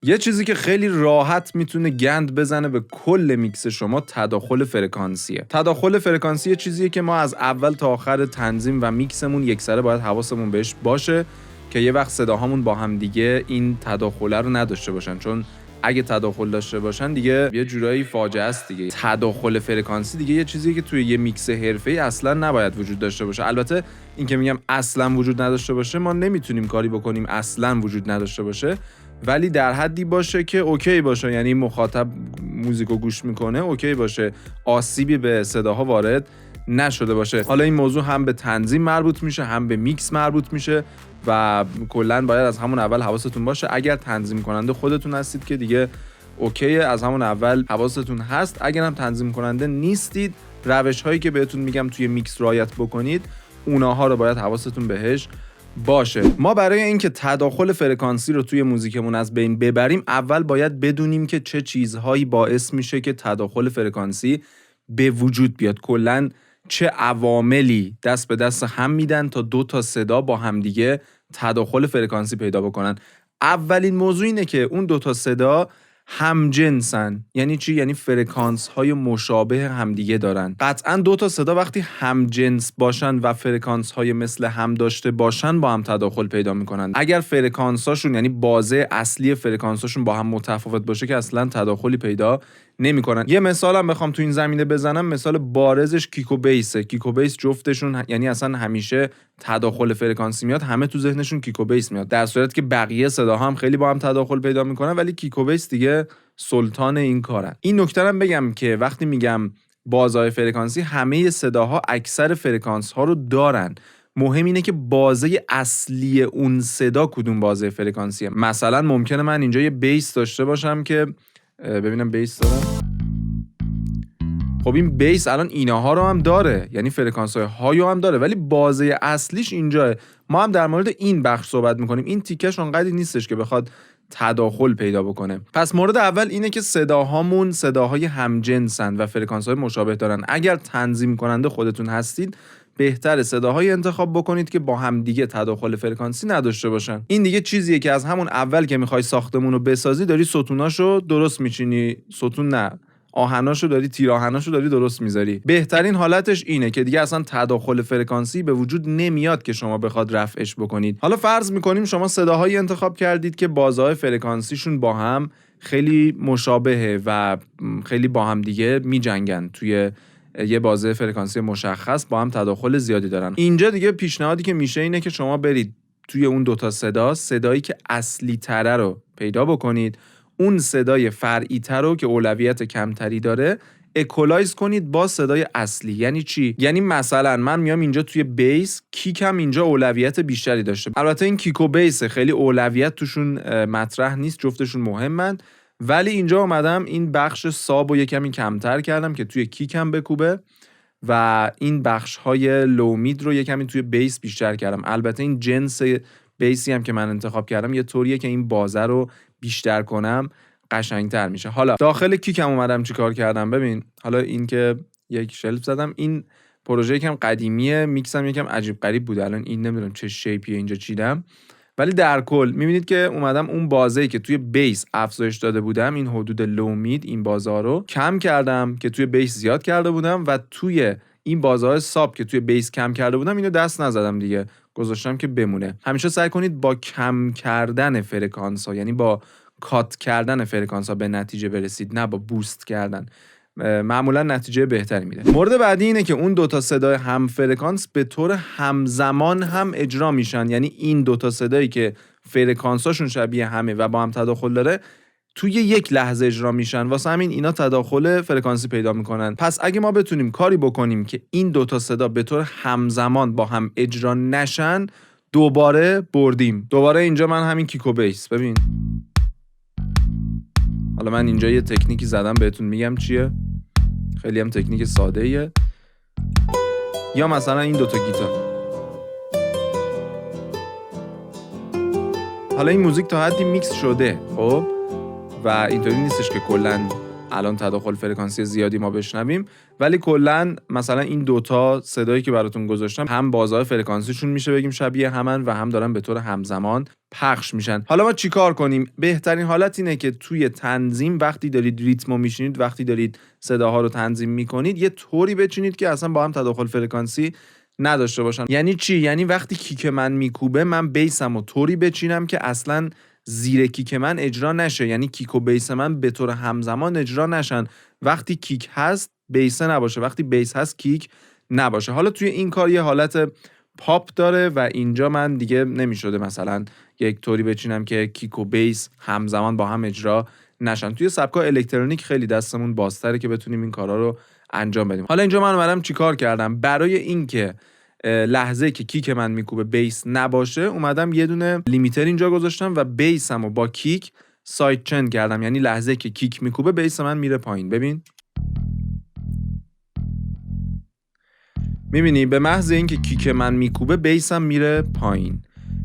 یه چیزی که خیلی راحت میتونه گند بزنه به کل میکس شما تداخل فرکانسیه. تداخل فرکانسی چیزیه که ما از اول تا آخر تنظیم و میکسمون یکسره باید حواسمون بهش باشه که یه وقت صداهامون با هم دیگه این تداخل رو نداشته باشن، چون اگه تداخل داشته باشن دیگه یه جورایی فاجعه است دیگه. تداخل فرکانسی دیگه یه چیزیه که توی یه میکس حرفه‌ای اصلا نباید وجود داشته باشه. البته این که میگم اصلا وجود نداشته باشه، ما نمیتونیم کاری بکنیم اصلا وجود نداشته باشه، ولی در حدی باشه که اوکی باشه، یعنی مخاطب موزیکو گوش میکنه اوکی باشه، آسیبی به صداها وارد نشده باشه. حالا این موضوع هم به تنظیم مربوط میشه، هم به میکس مربوط میشه و کلا باید از همون اول حواستون باشه. اگر تنظیم کننده خودتون هستید که دیگه اوکی، از همون اول حواستون هست. اگر هم تنظیم کننده نیستید، روش هایی که بهتون میگم توی میکس رعایت بکنید، اونها رو باید حواستون بهش باشه. ما برای اینکه تداخل فرکانسی رو توی موزیکمون از بین ببریم، اول باید بدونیم که چه چیزهایی باعث میشه که تداخل فرکانسی به وجود بیاد. کلاً چه عواملی دست به دست هم میدن تا دو تا صدا با همدیگه تداخل فرکانسی پیدا بکنن. اولین موضوع اینه که اون دو تا صدا همجنسن. یعنی چی؟ یعنی فرکانس های مشابه همدیگه دارن. قطعاً دو تا صدا وقتی همجنس باشن و فرکانس های مثل هم داشته باشن با هم تداخل پیدا میکنن. اگر فرکانس هاشون یعنی بازه اصلی فرکانس هاشون با هم متفاوت باشه که اصلاً تداخلی پیدا نمیکنن. یه مثالم بخوام تو این زمینه بزنم، مثال بارزش کیک و بیسه. کیک و بیس جفتشون یعنی اصلا همیشه تداخل فرکانسی میاد، همه تو ذهنشون کیک و بیس میاد، در صورتی که بقیه صداها هم خیلی با هم تداخل پیدا میکنن، ولی کیک و بیس دیگه سلطان این کارن. این نکته رو بگم که وقتی میگم بازهای فرکانسی، همه صداها اکثر فرکانس ها رو دارن. مهم اینه که بازه اصلی اون صدا کدوم بازه فرکانسیه. مثلا ممکنه من اینجا یه بیس داشته باشم که ببینم بیس دارم. خب این بیس الان ایناها رو هم داره، یعنی فرکانس های هایو هم داره، ولی بازه اصلیش اینجاه. ما هم در مورد این بخش صحبت میکنیم. این تیکش اونقدی نیستش که بخواد تداخل پیدا بکنه. پس مورد اول اینه که صداهامون صداهای همجنسن و فرکانس های مشابه دارن. اگر تنظیم کننده خودتون هستید، بهتره صداهای انتخاب بکنید که با هم دیگه تداخل فرکانسی نداشته باشن. این دیگه چیزیه که از همون اول که میخوای ساختمون رو بسازی، داری ستوناشو درست میچینی، ستون نه، آهناشو داری، تیر آهناشو داری درست میذاری. بهترین حالتش اینه که دیگه اصلا تداخل فرکانسی به وجود نمیاد که شما بخواد رفعش بکنید. حالا فرض میکنیم شما صداهایی انتخاب کردید که بازهای فرکانسیشون با هم خیلی مشابهه و خیلی با هم دیگه میجنگن، توی یه بازه فرکانسی مشخص با هم تداخل زیادی دارن. اینجا دیگه پیشنهادی که میشه اینه که شما برید توی اون دوتا صدایی که اصلی تره رو پیدا بکنید، اون صدای فرعی تر رو که اولویت کمتری داره اکولایز کنید با صدای اصلی. یعنی چی؟ یعنی مثلا من میام اینجا توی بیس، کیکم اینجا اولویت بیشتری داشته. البته این کیک و بیس خیلی اولویت توشون مطرح نیست، جفتشون مهمن، ولی اینجا اومدم این بخش ساب رو یکمی کمتر کردم که توی کیکم بکوبه و این بخش های لو مید رو یکمی توی بیس بیشتر کردم. البته این جنس بیسی هم که من انتخاب کردم یه طوریه که این بازه رو بیشتر کنم قشنگتر میشه. حالا داخل کیکم اومدم چیکار کردم؟ ببین، حالا این که یک شلف زدم، این پروژه یکم قدیمیه، میکسم یکم عجیب غریب بود، الان این نمیدونم چه شیپیه اینجا چیدم، ولی در کل میبینید که اومدم اون بازه‌ای که توی بیس افزایش داده بودم، این حدود لو مید، این بازه رو کم کردم که توی بیس زیاد کرده بودم و توی این بازه‌های ساب که توی بیس کم کرده بودم اینو دست نزدم دیگه، گذاشتم که بمونه. همیشه سعی کنید با کم کردن فرکانس ها، یعنی با کات کردن فرکانس ها به نتیجه برسید، نه با بوست کردن. معمولا نتیجه بهتری میده. مورد بعدی اینه که اون دوتا صدای هم فرکانس به طور همزمان هم اجرا میشن. یعنی این دوتا صدایی که فرکانساشون شبیه همه و با هم تداخل داره توی یک لحظه اجرا میشن، واسه همین اینا تداخل فرکانسی پیدا میکنن. پس اگه ما بتونیم کاری بکنیم که این دوتا صدا به طور همزمان با هم اجرا نشن، دوباره بردیم. دوباره اینجا من همین کیک و بیس، ببین حالا من اینجا یه تکنیکی زدم بهتون میگم چیه، خیلی هم تکنیک ساده ایه. یا مثلا این دوتا گیتار. حالا این موزیک تا حدی میکس شده، خب، و اینطوری نیستش که کلا الان تداخل فرکانسی زیادی ما بشنویم، ولی کلا مثلا این دوتا صدایی که براتون گذاشتم هم بازهای فرکانسیشون میشه بگیم شبیه همن و هم دارن به طور همزمان پخش میشن. حالا ما چیکار کنیم؟ بهترین حالت اینه که توی تنظیم وقتی دارید ریتمو میشینید، وقتی دارید صداها رو تنظیم میکنید، یه طوری بچینید که اصلا با هم تداخل فرکانسی نداشته باشن. یعنی چی؟ یعنی وقتی کیک من میکوبه، من بیسمو طوری بچینم که اصلا زیر کیک من اجرا نشه، یعنی کیک و بیس من به طور همزمان اجرا نشن. وقتی کیک هست بیس نباشه، وقتی بیس هست کیک نباشه. حالا توی این کار یه حالت پاپ داره و اینجا من دیگه نمیشده مثلا یک طوری بچینم که کیک و بیس همزمان با هم اجرا نشن. توی سبکا الکترونیک خیلی دستمون بازتره که بتونیم این کارا رو انجام بدیم. حالا اینجا من اومدم چیکار کردم؟ برای اینکه لحظه که کیک من میکوبه بیس نباشه، اومدم یه دونه لیمیتر اینجا گذاشتم و بیسمو با کیک ساید چین کردم. یعنی لحظه که کیک میکوبه بیس من میره پایین. ببین، میبینی به محض اینکه کیک من میکوبه بیسم میره پایین.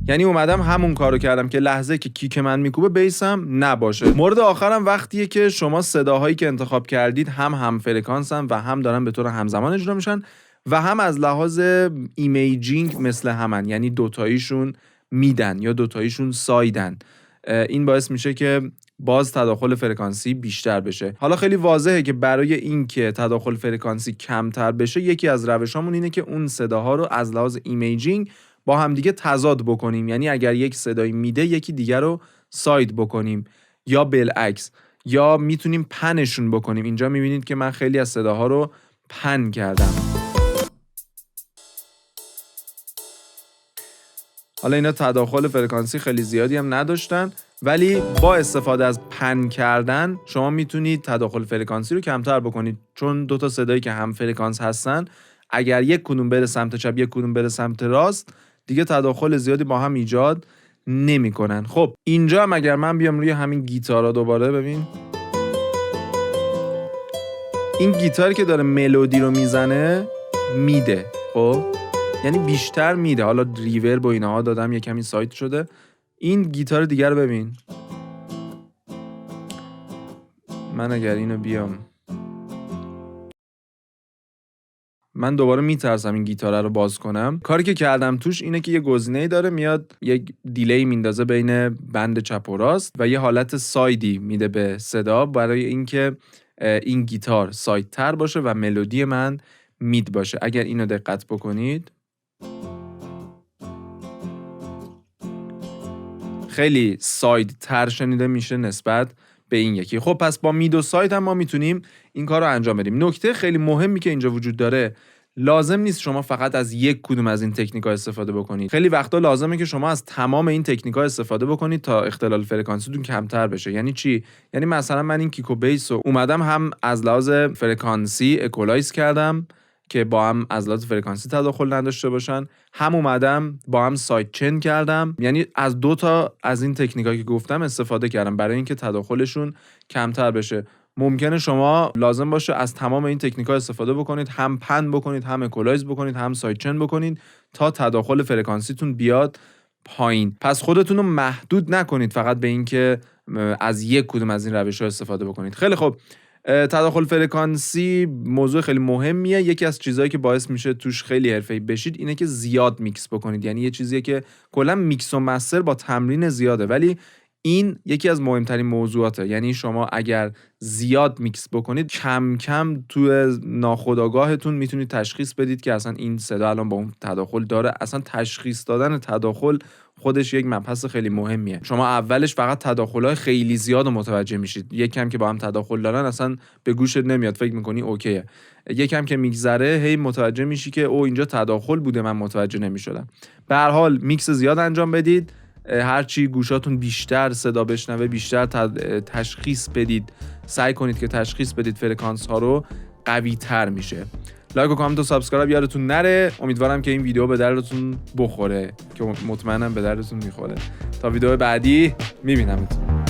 یعنی اومدم همون کارو کردم که لحظه که کیک من میکوبه بیسم نباشه. مورد آخرم وقتیه که شما صداهایی که انتخاب کردید هم فرکانسن و هم دارن به طور همزمان اجرا میشن و هم از لحاظ ایمیجینگ مثل همن، یعنی دوتاییشون میدن یا دوتاییشون سایدن. این باعث میشه که باز تداخل فرکانسی بیشتر بشه. حالا خیلی واضحه که برای اینکه تداخل فرکانسی کمتر بشه، یکی از روشامون اینه که اون صداها رو از لحاظ ایمیجینگ با هم دیگه تضاد بکنیم. یعنی اگر یک صدایی میده یکی دیگر رو ساید بکنیم یا بالعکس، یا میتونیم پنشون بکنیم. اینجا میبینید که من خیلی از صداها رو پن کردم. حالا اینا تداخل فرکانسی خیلی زیادی هم نداشتن، ولی با استفاده از پن کردن شما میتونید تداخل فرکانسی رو کمتر بکنید، چون دوتا صدایی که هم فرکانس هستن اگر یک کدوم بره سمت چپ یک کدوم بره سمت راست دیگه تداخل زیادی با هم ایجاد نمیکنن. خب اینجا هم اگر من بیام روی همین گیتارا دوباره، ببین این گیتاری که داره ملودی رو میزنه میده، خب یعنی بیشتر میده. حالا ریورب و اینها دادم یه کمی سایت شده. این گیتار دیگر رو ببین. من اگر اینو بیام، من دوباره میترسم این گیتاره رو باز کنم. کاری که کردم توش اینه که یه گزینه‌ای داره میاد یک دیلی میندازه بین بند چپ و راست و یه حالت سایدی میده به صدا برای اینکه این گیتار ساید تر باشه و ملودی من مید باشه. اگر اینو دقت بکنید خیلی ساید تر شنیده میشه نسبت به این یکی. خب پس با مید و ساید هم ما میتونیم این کار رو انجام بدیم. نکته خیلی مهمی که اینجا وجود داره، لازم نیست شما فقط از یک کدوم از این تکنیک‌ها استفاده بکنید. خیلی وقتا لازمه که شما از تمام این تکنیک‌ها استفاده بکنید تا اختلال فرکانسیتون کمتر بشه. یعنی چی؟ یعنی مثلا من این کیک و بیس رو اومدم هم از لحاظ فرکانسی اکولایز کردم که با هم از لحاظ فرکانسی تداخل نداشته باشن، هم اومدم با هم ساید چین کردم. یعنی از دو تا از این تکنیکایی که گفتم استفاده کردم برای اینکه تداخلشون کمتر بشه. ممکنه شما لازم باشه از تمام این تکنیک‌ها استفاده بکنید، هم پن بکنید، هم اکولایز بکنید، هم ساید چین بکنید تا تداخل فرکانسیتون بیاد پایین. پس خودتون رو محدود نکنید فقط به اینکه از یک کدوم از این روش‌ها استفاده بکنید. خیلی خوب، تداخل فرکانسی موضوع خیلی مهمیه. یکی از چیزهایی که باعث میشه توش خیلی حرفه‌ای بشید اینه که زیاد میکس بکنید. یعنی یه چیزیه که کلا میکس و مستر با تمرین زیاده، ولی این یکی از مهمترین موضوعاته. یعنی شما اگر زیاد میکس بکنید کم کم تو ناخودآگاهتون میتونید تشخیص بدید که اصلا این صدا الان با اون تداخل داره. اصلا تشخیص دادن تداخل خودش یک مبحث خیلی مهمیه. شما اولش فقط تداخل‌های خیلی زیاد متوجه میشید، یکم که با هم تداخل دارن اصلا به گوشت نمیاد، فکر میکنی اوکیه. یکم که میگذره هی متوجه میشی که او اینجا تداخل بوده، من متوجه نمیشدم. به هر حال میکس زیاد انجام بدید، هرچی گوشاتون بیشتر صدا بشنوه بیشتر تشخیص بدید، سعی کنید که تشخیص بدید فرکانس ها رو، قوی تر میشه. لایک و کامنت و سابسکرایب یادتون نره. امیدوارم که این ویدیو به دردتون بخوره، که مطمئنم به دردتون میخوره. تا ویدیو بعدی میبینمتون.